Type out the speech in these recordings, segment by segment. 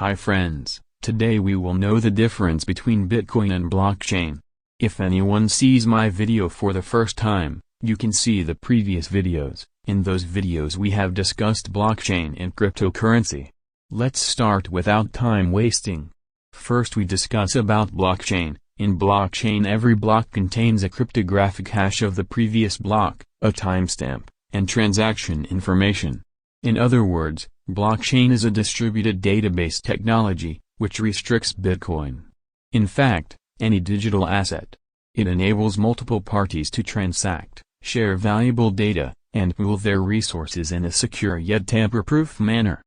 Hi friends, today we will know the difference between Bitcoin and blockchain. If anyone sees my video for the first time, you can see the previous videos. In those videos we have discussed blockchain and cryptocurrency. Let's start without time wasting. First we discuss about blockchain. In blockchain every block contains a cryptographic hash of the previous block, a timestamp, and transaction information. In other words, blockchain is a distributed database technology, which restricts Bitcoin. In fact, any digital asset. It enables multiple parties to transact, share valuable data, and pool their resources in a secure yet tamper-proof manner.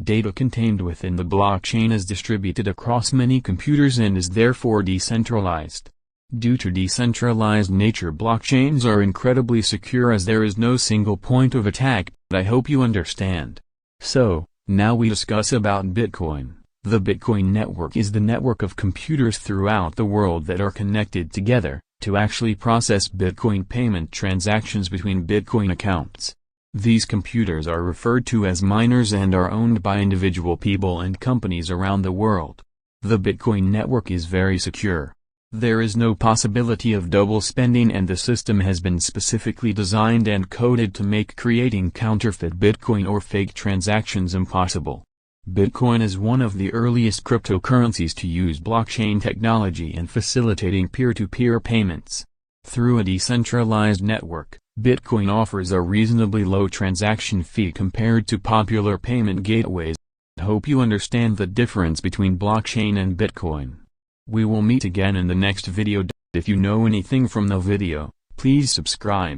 Data contained within the blockchain is distributed across many computers and is therefore decentralized. Due to decentralized nature, blockchains are incredibly secure as there is no single point of attack. I hope you understand. So, now we discuss about Bitcoin. The Bitcoin network is the network of computers throughout the world that are connected together to actually process Bitcoin payment transactions between Bitcoin accounts. These computers are referred to as miners and are owned by individual people and companies around the world. The Bitcoin network is very secure. There is no possibility of double spending, and the system has been specifically designed and coded to make creating counterfeit Bitcoin or fake transactions impossible. Bitcoin is one of the earliest cryptocurrencies to use blockchain technology in facilitating peer-to-peer payments. Through a decentralized network, Bitcoin offers a reasonably low transaction fee compared to popular payment gateways. I hope you understand the difference between blockchain and Bitcoin. We will meet again in the next video. If you know anything from the video, please subscribe.